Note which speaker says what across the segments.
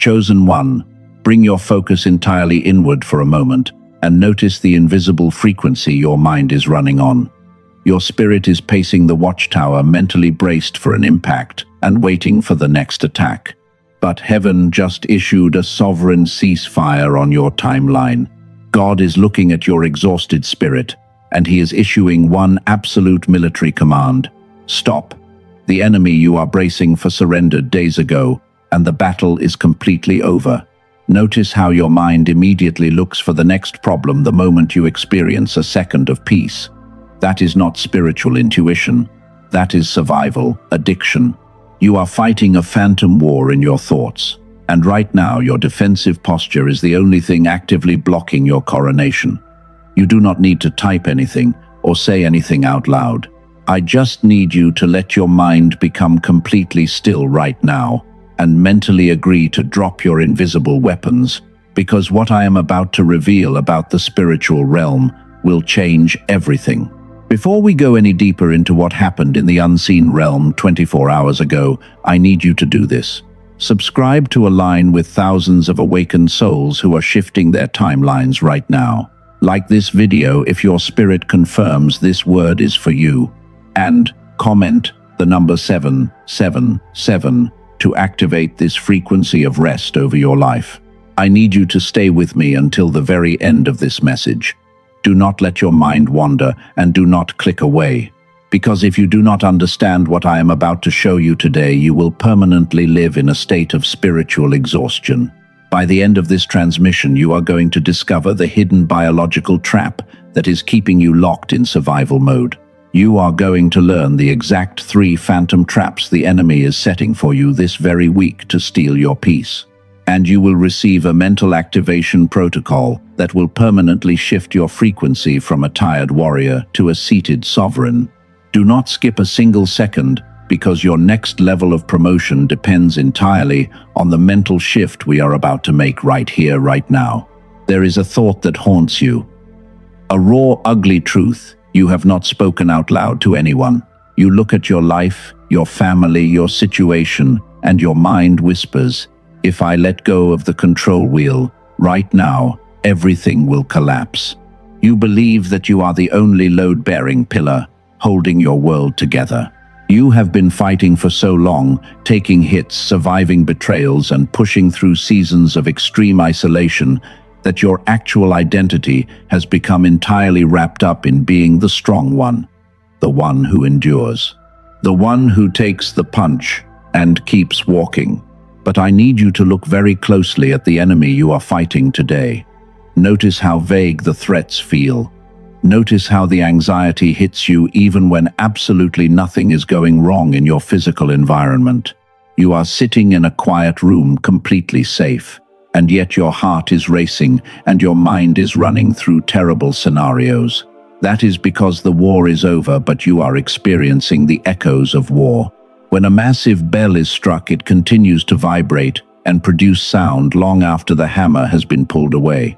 Speaker 1: Chosen one, bring your focus entirely inward for a moment and notice the invisible frequency your mind is running on. Your spirit is pacing the watchtower, mentally braced for an impact and waiting for the next attack. But heaven just issued a sovereign ceasefire on your timeline. God is looking at your exhausted spirit, and he is issuing one absolute military command. Stop. The enemy you are bracing for surrendered days ago, and the battle is completely over. Notice how your mind immediately looks for the next problem the moment you experience a second of peace. That is not spiritual intuition. That is survival, addiction. You are fighting a phantom war in your thoughts, and right now your defensive posture is the only thing actively blocking your coronation. You do not need to type anything or say anything out loud. I just need you to let your mind become completely still right now and mentally agree to drop your invisible weapons, because what I am about to reveal about the spiritual realm will change everything. Before we go any deeper into what happened in the unseen realm 24 hours ago, I need you to do this. Subscribe to align with thousands of awakened souls who are shifting their timelines right now. Like this video if your spirit confirms this word is for you. And comment the number 777 to activate this frequency of rest over your life. I need you to stay with me until the very end of this message. Do not let your mind wander and do not click away. Because if you do not understand what I am about to show you today, you will permanently live in a state of spiritual exhaustion. By the end of this transmission, you are going to discover the hidden biological trap that is keeping you locked in survival mode. You are going to learn the exact 3 phantom traps the enemy is setting for you this very week to steal your peace. And you will receive a mental activation protocol that will permanently shift your frequency from a tired warrior to a seated sovereign. Do not skip a single second, because your next level of promotion depends entirely on the mental shift we are about to make right here, right now. There is a thought that haunts you. A raw, ugly truth you have not spoken out loud to anyone. You look at your life, your family, your situation, and your mind whispers, if I let go of the control wheel, right now, everything will collapse. You believe that you are the only load-bearing pillar, holding your world together. You have been fighting for so long, taking hits, surviving betrayals, and pushing through seasons of extreme isolation, that your actual identity has become entirely wrapped up in being the strong one, the one who endures, the one who takes the punch and keeps walking. But I need you to look very closely at the enemy you are fighting today. Notice how vague the threats feel. Notice how the anxiety hits you even when absolutely nothing is going wrong in your physical environment. You are sitting in a quiet room, completely safe, and yet your heart is racing and your mind is running through terrible scenarios. That is because the war is over, but you are experiencing the echoes of war. When a massive bell is struck, it continues to vibrate and produce sound long after the hammer has been pulled away.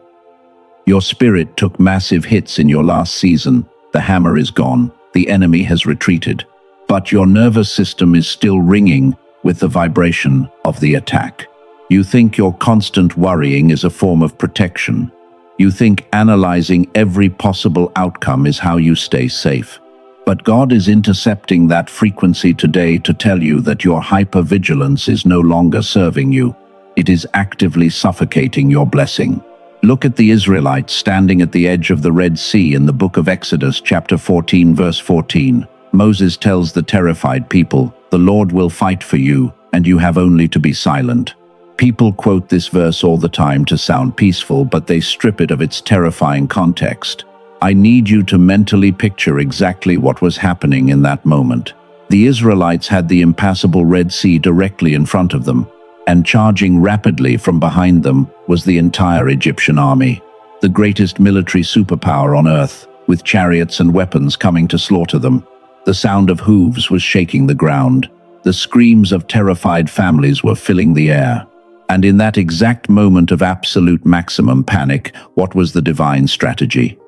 Speaker 1: Your spirit took massive hits in your last season. The hammer is gone. The enemy has retreated. But your nervous system is still ringing with the vibration of the attack. You think your constant worrying is a form of protection. You think analyzing every possible outcome is how you stay safe. But God is intercepting that frequency today to tell you that your hypervigilance is no longer serving you. It is actively suffocating your blessing. Look at the Israelites standing at the edge of the Red Sea in the book of Exodus, chapter 14, verse 14. Moses tells the terrified people, "The Lord will fight for you, and you have only to be silent." People quote this verse all the time to sound peaceful, but they strip it of its terrifying context. I need you to mentally picture exactly what was happening in that moment. The Israelites had the impassable Red Sea directly in front of them, and charging rapidly from behind them was the entire Egyptian army, the greatest military superpower on earth, with chariots and weapons coming to slaughter them. The sound of hooves was shaking the ground. The screams of terrified families were filling the air. And in that exact moment of absolute maximum panic, what was the divine strategy?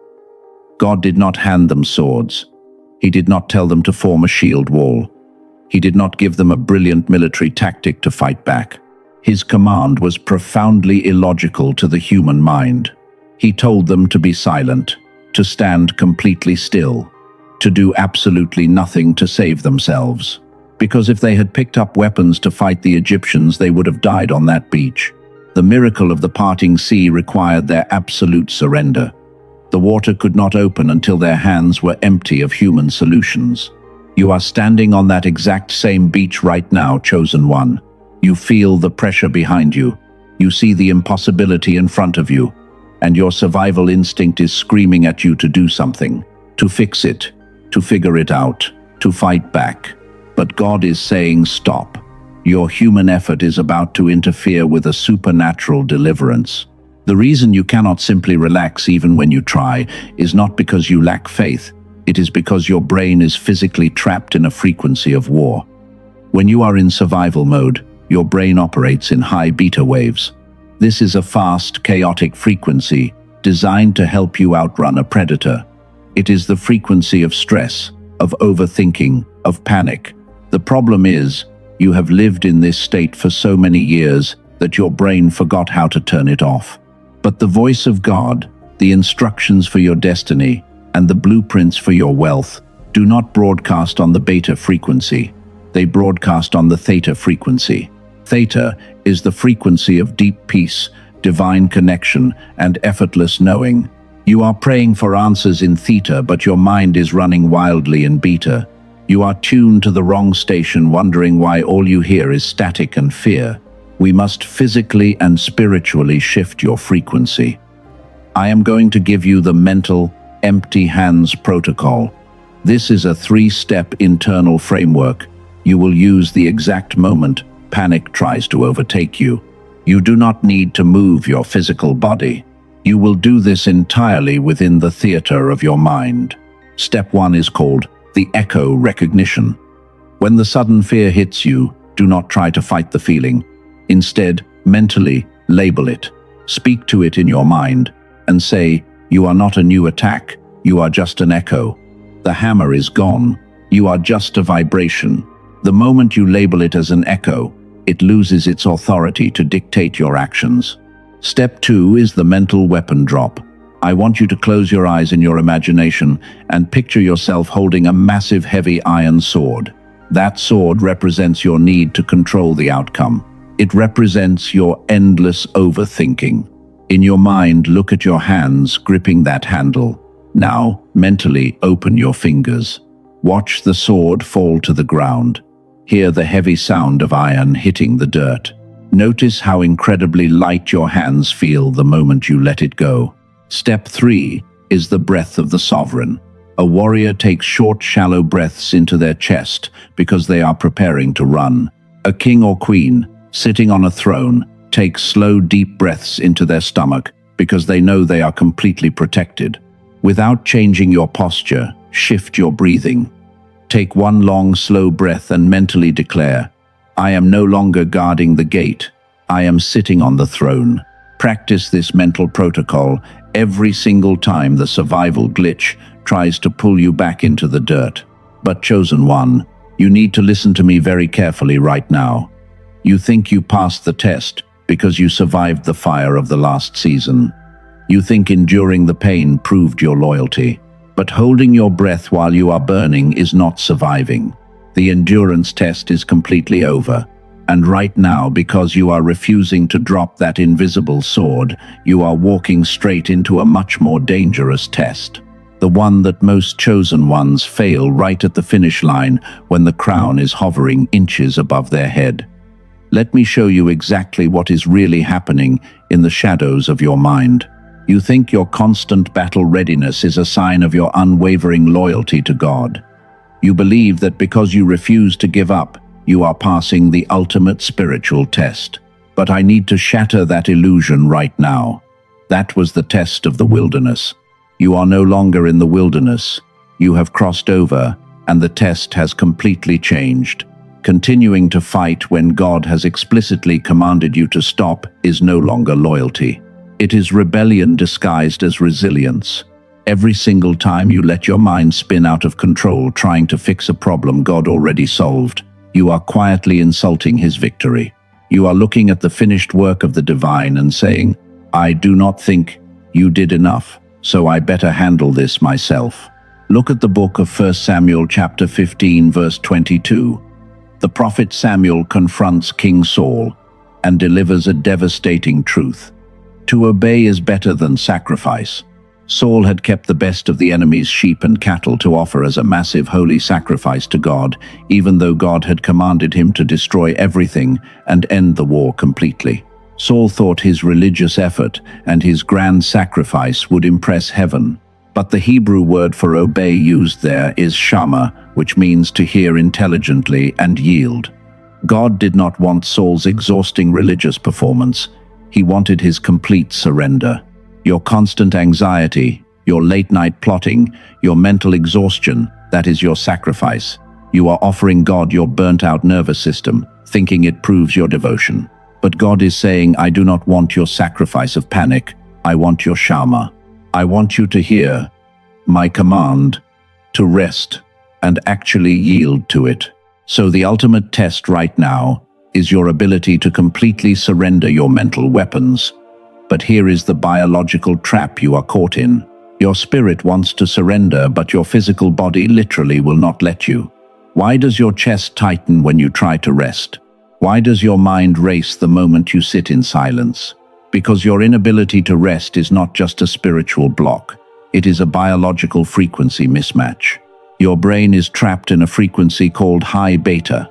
Speaker 1: God did not hand them swords. He did not tell them to form a shield wall. He did not give them a brilliant military tactic to fight back. His command was profoundly illogical to the human mind. He told them to be silent, to stand completely still, to do absolutely nothing to save themselves. Because if they had picked up weapons to fight the Egyptians, they would have died on that beach. The miracle of the parting sea required their absolute surrender. The water could not open until their hands were empty of human solutions. You are standing on that exact same beach right now, chosen one. You feel the pressure behind you. You see the impossibility in front of you. And your survival instinct is screaming at you to do something, to fix it, to figure it out, to fight back. But God is saying, stop. Your human effort is about to interfere with a supernatural deliverance. The reason you cannot simply relax even when you try is not because you lack faith. It is because your brain is physically trapped in a frequency of war. When you are in survival mode, your brain operates in high beta waves. This is a fast, chaotic frequency designed to help you outrun a predator. It is the frequency of stress, of overthinking, of panic. The problem is, you have lived in this state for so many years that your brain forgot how to turn it off. But the voice of God, the instructions for your destiny, and the blueprints for your wealth do not broadcast on the beta frequency. They broadcast on the theta frequency. Theta is the frequency of deep peace, divine connection, and effortless knowing. You are praying for answers in theta, but your mind is running wildly in beta. You are tuned to the wrong station, wondering why all you hear is static and fear. We must physically and spiritually shift your frequency. I am going to give you the mental, empty hands protocol. This is a 3-step internal framework. You will use the exact moment panic tries to overtake you. You do not need to move your physical body. You will do this entirely within the theater of your mind. Step 1 is called the echo recognition. When the sudden fear hits you, do not try to fight the feeling. Instead, mentally label it. Speak to it in your mind and say, you are not a new attack, you are just an echo. The hammer is gone. You are just a vibration. The moment you label it as an echo, it loses its authority to dictate your actions. Step 2 is the mental weapon drop. I want you to close your eyes in your imagination and picture yourself holding a massive heavy iron sword. That sword represents your need to control the outcome. It represents your endless overthinking. In your mind, look at your hands gripping that handle. Now, mentally open your fingers. Watch the sword fall to the ground. Hear the heavy sound of iron hitting the dirt. Notice how incredibly light your hands feel the moment you let it go. Step 3 is the breath of the sovereign. A warrior takes short, shallow breaths into their chest because they are preparing to run. A king or queen, sitting on a throne, takes slow, deep breaths into their stomach because they know they are completely protected. Without changing your posture, shift your breathing. Take one long, slow breath and mentally declare, I am no longer guarding the gate. I am sitting on the throne. Practice this mental protocol every single time the survival glitch tries to pull you back into the dirt. But chosen one, you need to listen to me very carefully right now. You think you passed the test because you survived the fire of the last season. You think enduring the pain proved your loyalty. But holding your breath while you are burning is not surviving. The endurance test is completely over. And right now, because you are refusing to drop that invisible sword, you are walking straight into a much more dangerous test. The one that most chosen ones fail right at the finish line when the crown is hovering inches above their head. Let me show you exactly what is really happening in the shadows of your mind. You think your constant battle readiness is a sign of your unwavering loyalty to God. You believe that because you refuse to give up, you are passing the ultimate spiritual test. But I need to shatter that illusion right now. That was the test of the wilderness. You are no longer in the wilderness. You have crossed over, and the test has completely changed. Continuing to fight when God has explicitly commanded you to stop is no longer loyalty. It is rebellion disguised as resilience. Every single time you let your mind spin out of control trying to fix a problem God already solved, you are quietly insulting his victory. You are looking at the finished work of the divine and saying, I do not think you did enough, so I better handle this myself. Look at the book of 1 Samuel chapter 15 verse 22. The prophet Samuel confronts King Saul and delivers a devastating truth. To obey is better than sacrifice. Saul had kept the best of the enemy's sheep and cattle to offer as a massive holy sacrifice to God, even though God had commanded him to destroy everything and end the war completely. Saul thought his religious effort and his grand sacrifice would impress heaven. But the Hebrew word for obey used there is shama, which means to hear intelligently and yield. God did not want Saul's exhausting religious performance. He wanted his complete surrender. Your constant anxiety, your late-night plotting, your mental exhaustion, that is your sacrifice. You are offering God your burnt-out nervous system, thinking it proves your devotion. But God is saying, I do not want your sacrifice of panic. I want your shama. I want you to hear my command, to rest and actually yield to it. So the ultimate test right now is your ability to completely surrender your mental weapons. But here is the biological trap you are caught in. Your spirit wants to surrender, but your physical body literally will not let you. Why does your chest tighten when you try to rest? Why does your mind race the moment you sit in silence? Because your inability to rest is not just a spiritual block. It is a biological frequency mismatch. Your brain is trapped in a frequency called high beta.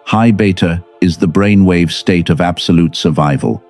Speaker 1: High beta is the brainwave state of absolute survival.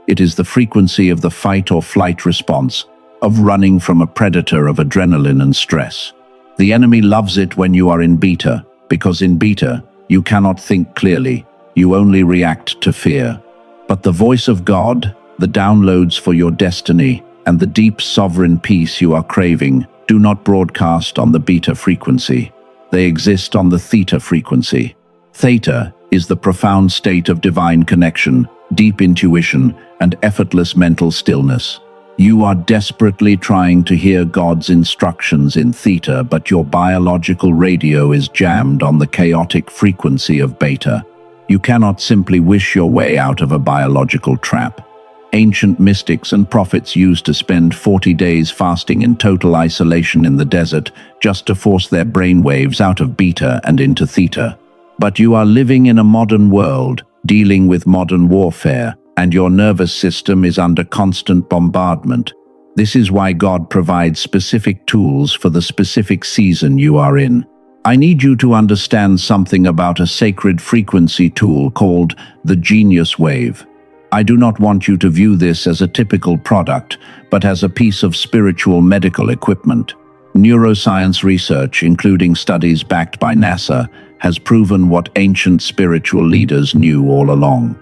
Speaker 1: It is the frequency of the fight or flight response, of running from a predator, of adrenaline and stress. The enemy loves it when you are in beta, because in beta, you cannot think clearly, you only react to fear. But the voice of God, the downloads for your destiny, and the deep sovereign peace you are craving do not broadcast on the beta frequency. They exist on the theta frequency. Theta is the profound state of divine connection, deep intuition, and effortless mental stillness. You are desperately trying to hear God's instructions in theta, but your biological radio is jammed on the chaotic frequency of beta. You cannot simply wish your way out of a biological trap. Ancient mystics and prophets used to spend 40 days fasting in total isolation in the desert just to force their brainwaves out of beta and into theta. But you are living in a modern world, dealing with modern warfare, and your nervous system is under constant bombardment. This is why God provides specific tools for the specific season you are in. I need you to understand something about a sacred frequency tool called the Genius Wave. I do not want you to view this as a typical product, but as a piece of spiritual medical equipment. Neuroscience research, including studies backed by NASA, has proven what ancient spiritual leaders knew all along.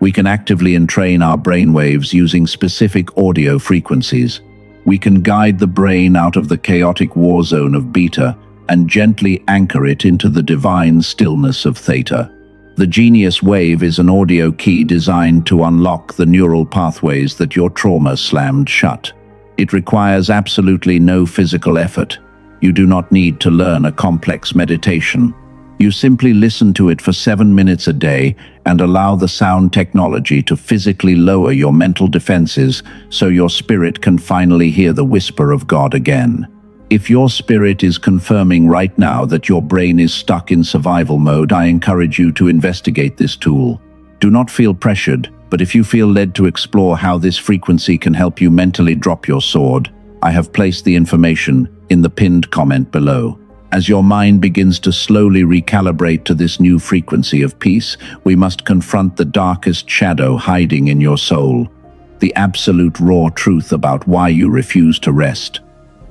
Speaker 1: We can actively entrain our brainwaves using specific audio frequencies. We can guide the brain out of the chaotic war zone of beta and gently anchor it into the divine stillness of theta. The Genius Wave is an audio key designed to unlock the neural pathways that your trauma slammed shut. It requires absolutely no physical effort. You do not need to learn a complex meditation. You simply listen to it for 7 minutes a day and allow the sound technology to physically lower your mental defenses so your spirit can finally hear the whisper of God again. If your spirit is confirming right now that your brain is stuck in survival mode, I encourage you to investigate this tool. Do not feel pressured, but if you feel led to explore how this frequency can help you mentally drop your sword, I have placed the information in the pinned comment below. As your mind begins to slowly recalibrate to this new frequency of peace, we must confront the darkest shadow hiding in your soul, the absolute raw truth about why you refuse to rest.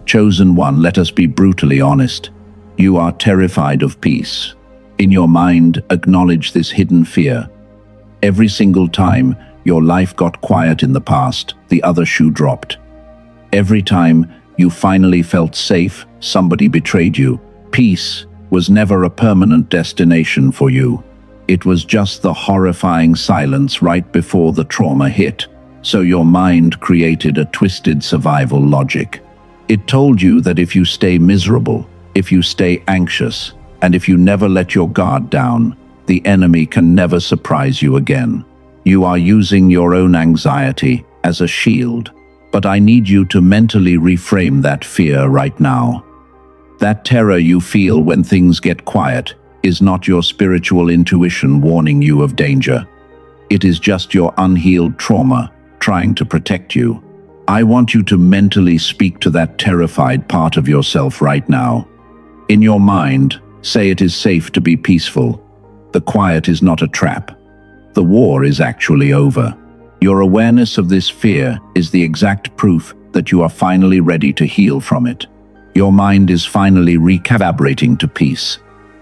Speaker 1: Chosen one, let us be brutally honest. You are terrified of peace. In your mind, acknowledge this hidden fear. Every single time your life got quiet in the past, the other shoe dropped. Every time you finally felt safe, somebody betrayed you. Peace was never a permanent destination for you. It was just the horrifying silence right before the trauma hit. So your mind created a twisted survival logic. It told you that if you stay miserable, if you stay anxious, and if you never let your guard down, the enemy can never surprise you again. You are using your own anxiety as a shield. But I need you to mentally reframe that fear right now. That terror you feel when things get quiet is not your spiritual intuition warning you of danger. It is just your unhealed trauma trying to protect you. I want you to mentally speak to that terrified part of yourself right now. In your mind, say it is safe to be peaceful. The quiet is not a trap. The war is actually over. Your awareness of this fear is the exact proof that you are finally ready to heal from it. Your mind is finally recalibrating to peace.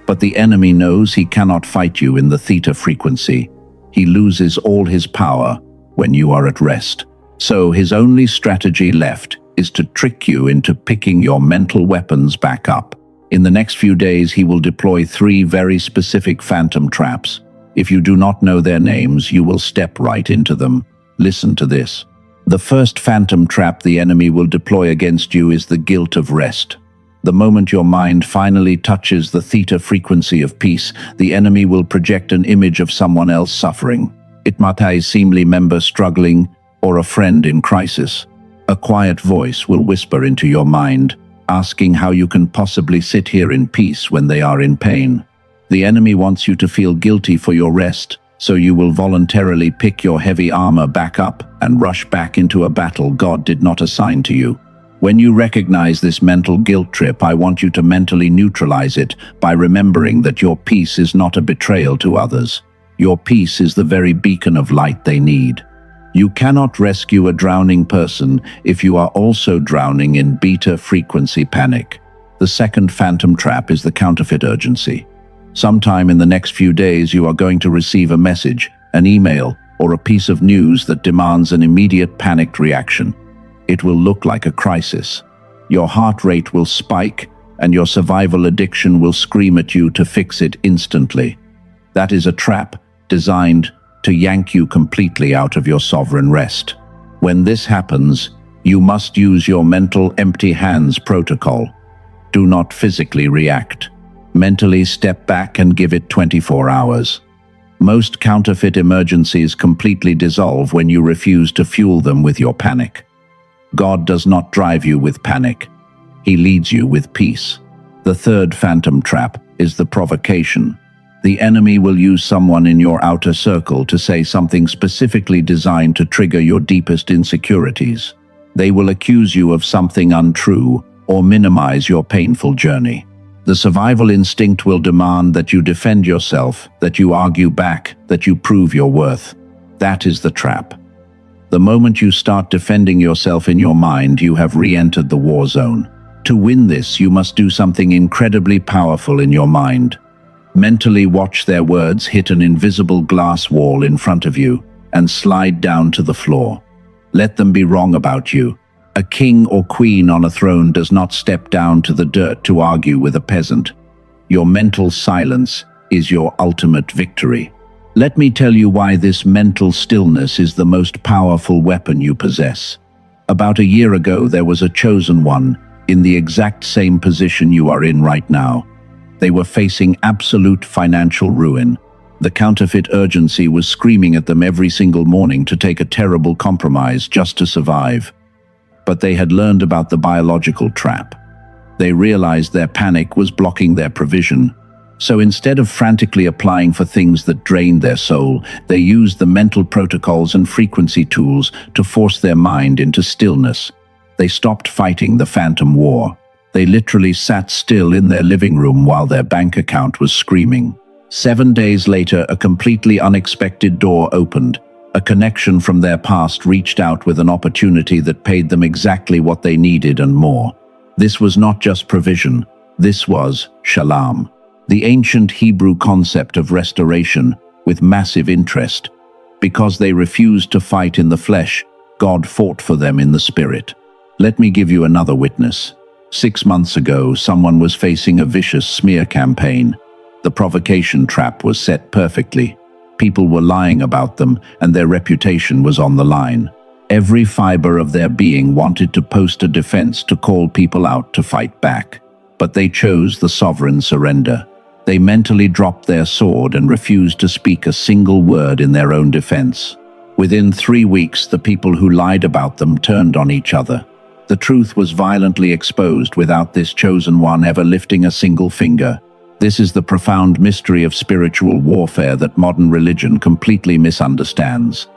Speaker 1: But the enemy knows he cannot fight you in the theta frequency. He loses all his power when you are at rest. So his only strategy left is to trick you into picking your mental weapons back up. In the next few days, he will deploy 3 very specific phantom traps. If you do not know their names, you will step right into them. Listen to this. The first phantom trap the enemy will deploy against you is the guilt of rest. The moment your mind finally touches the theta frequency of peace, the enemy will project an image of someone else suffering. It might be a family member struggling or a friend in crisis. A quiet voice will whisper into your mind, asking how you can possibly sit here in peace when they are in pain. The enemy wants you to feel guilty for your rest, so you will voluntarily pick your heavy armor back up and rush back into a battle God did not assign to you. When you recognize this mental guilt trip, I want you to mentally neutralize it by remembering that your peace is not a betrayal to others. Your peace is the very beacon of light they need. You cannot rescue a drowning person if you are also drowning in beta frequency panic. The second phantom trap is the counterfeit urgency. Sometime in the next few days, you are going to receive a message, an email, or a piece of news that demands an immediate panicked reaction. It will look like a crisis. Your heart rate will spike, and your survival addiction will scream at you to fix it instantly. That is a trap designed to yank you completely out of your sovereign rest. When this happens, you must use your mental empty hands protocol. Do not physically react. Mentally step back and give it 24 hours. Most counterfeit emergencies completely dissolve when you refuse to fuel them with your panic. God does not drive you with panic. He leads you with peace. The third phantom trap is the provocation. The enemy will use someone in your outer circle to say something specifically designed to trigger your deepest insecurities. They will accuse you of something untrue or minimize your painful journey. The survival instinct will demand that you defend yourself, that you argue back, that you prove your worth. That is the trap. The moment you start defending yourself in your mind, you have re-entered the war zone. To win this, you must do something incredibly powerful in your mind. Mentally watch their words hit an invisible glass wall in front of you and slide down to the floor. Let them be wrong about you. A king or queen on a throne does not step down to the dirt to argue with a peasant. Your mental silence is your ultimate victory. Let me tell you why this mental stillness is the most powerful weapon you possess. About a year ago, there was a chosen one in the exact same position you are in right now. They were facing absolute financial ruin. The counterfeit urgency was screaming at them every single morning to take a terrible compromise just to survive. But they had learned about the biological trap. They realized their panic was blocking their provision. So instead of frantically applying for things that drained their soul, they used the mental protocols and frequency tools to force their mind into stillness. They stopped fighting the phantom war. They literally sat still in their living room while their bank account was screaming. 7 days later, a completely unexpected door opened. A connection from their past reached out with an opportunity that paid them exactly what they needed and more. This was not just provision. This was shalom, the ancient Hebrew concept of restoration with massive interest. Because they refused to fight in the flesh, God fought for them in the spirit. Let me give you another witness. 6 months ago, someone was facing a vicious smear campaign. The provocation trap was set perfectly. People were lying about them, and their reputation was on the line. Every fiber of their being wanted to post a defense to call people out to fight back. But they chose the sovereign surrender. They mentally dropped their sword and refused to speak a single word in their own defense. Within 3 weeks, the people who lied about them turned on each other. The truth was violently exposed without this chosen one ever lifting a single finger. This is the profound mystery of spiritual warfare that modern religion completely misunderstands.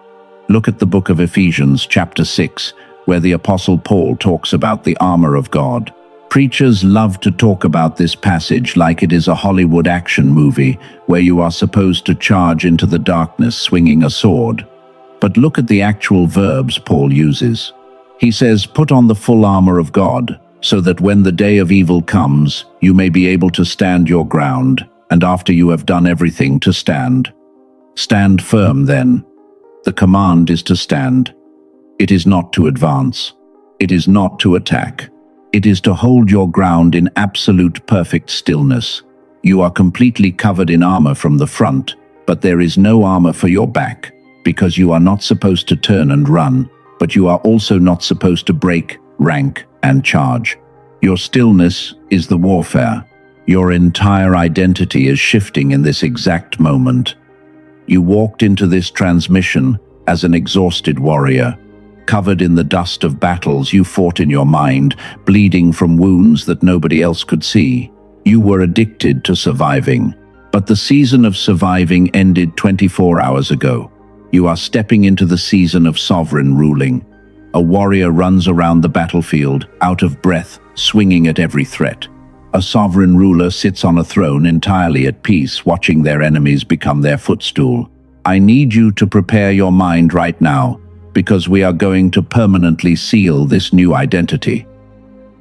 Speaker 1: Look at the book of Ephesians, chapter 6, where the Apostle Paul talks about the armor of God. Preachers love to talk about this passage like it is a Hollywood action movie where you are supposed to charge into the darkness swinging a sword. But look at the actual verbs Paul uses. He says, "Put on the full armor of God, so that when the day of evil comes, you may be able to stand your ground, and after you have done everything, to stand." Stand firm then. The command is to stand. It is not to advance. It is not to attack. It is to hold your ground in absolute perfect stillness. You are completely covered in armor from the front, but there is no armor for your back, because you are not supposed to turn and run, but you are also not supposed to break, rank, and charge. Your stillness is the warfare. Your entire identity is shifting in this exact moment. You walked into this transmission as an exhausted warrior, covered in the dust of battles you fought in your mind, bleeding from wounds that nobody else could see. You were addicted to surviving, but the season of surviving ended 24 hours ago. You are stepping into the season of sovereign ruling. A warrior runs around the battlefield, out of breath, swinging at every threat. A sovereign ruler sits on a throne entirely at peace, watching their enemies become their footstool. I need you to prepare your mind right now, because we are going to permanently seal this new identity.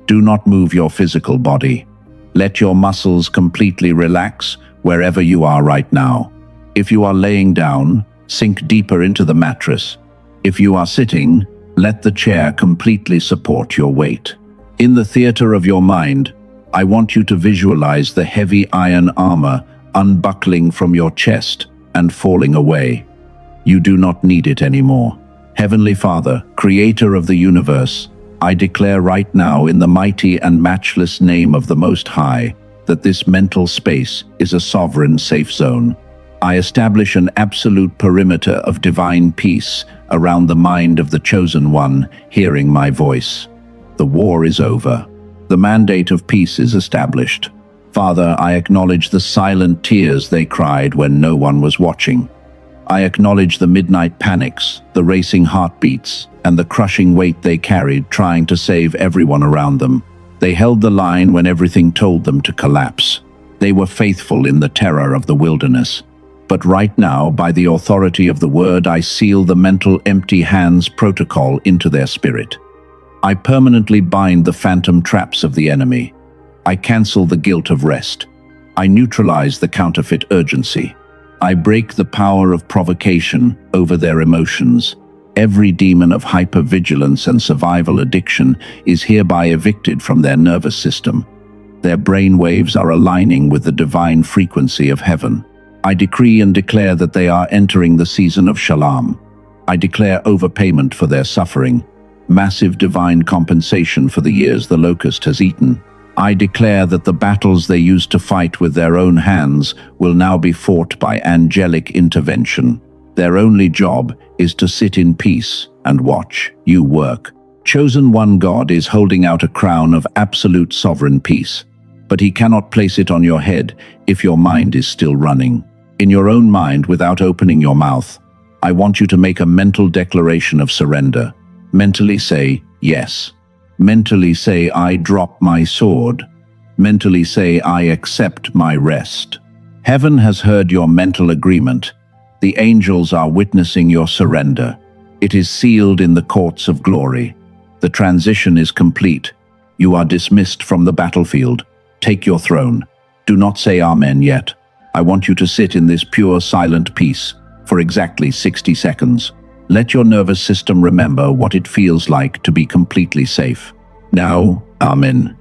Speaker 1: Do not move your physical body. Let your muscles completely relax wherever you are right now. If you are laying down, sink deeper into the mattress. If you are sitting, let the chair completely support your weight. In the theater of your mind, I want you to visualize the heavy iron armor unbuckling from your chest and falling away. You do not need it anymore. Heavenly Father, Creator of the universe, I declare right now in the mighty and matchless name of the Most High that this mental space is a sovereign safe zone. I establish an absolute perimeter of divine peace around the mind of the Chosen One hearing my voice. The war is over. The mandate of peace is established. Father, I acknowledge the silent tears they cried when no one was watching. I acknowledge the midnight panics, the racing heartbeats, and the crushing weight they carried trying to save everyone around them. They held the line when everything told them to collapse. They were faithful in the terror of the wilderness. But right now, by the authority of the word, I seal the mental empty hands protocol into their spirit. I permanently bind the phantom traps of the enemy. I cancel the guilt of rest. I neutralize the counterfeit urgency. I break the power of provocation over their emotions. Every demon of hypervigilance and survival addiction is hereby evicted from their nervous system. Their brain waves are aligning with the divine frequency of heaven. I decree and declare that they are entering the season of Shalom. I declare overpayment for their suffering, massive divine compensation for the years the locust has eaten. I declare that the battles they used to fight with their own hands will now be fought by angelic intervention. Their only job is to sit in peace and watch you work. Chosen One God is holding out a crown of absolute sovereign peace, but he cannot place it on your head if your mind is still running. In your own mind, without opening your mouth, I want you to make a mental declaration of surrender. Mentally say, yes. Mentally say, I drop my sword. Mentally say, I accept my rest. Heaven has heard your mental agreement. The angels are witnessing your surrender. It is sealed in the courts of glory. The transition is complete. You are dismissed from the battlefield. Take your throne. Do not say Amen yet. I want you to sit in this pure, silent peace for exactly 60 seconds. Let your nervous system remember what it feels like to be completely safe. Now, Amen.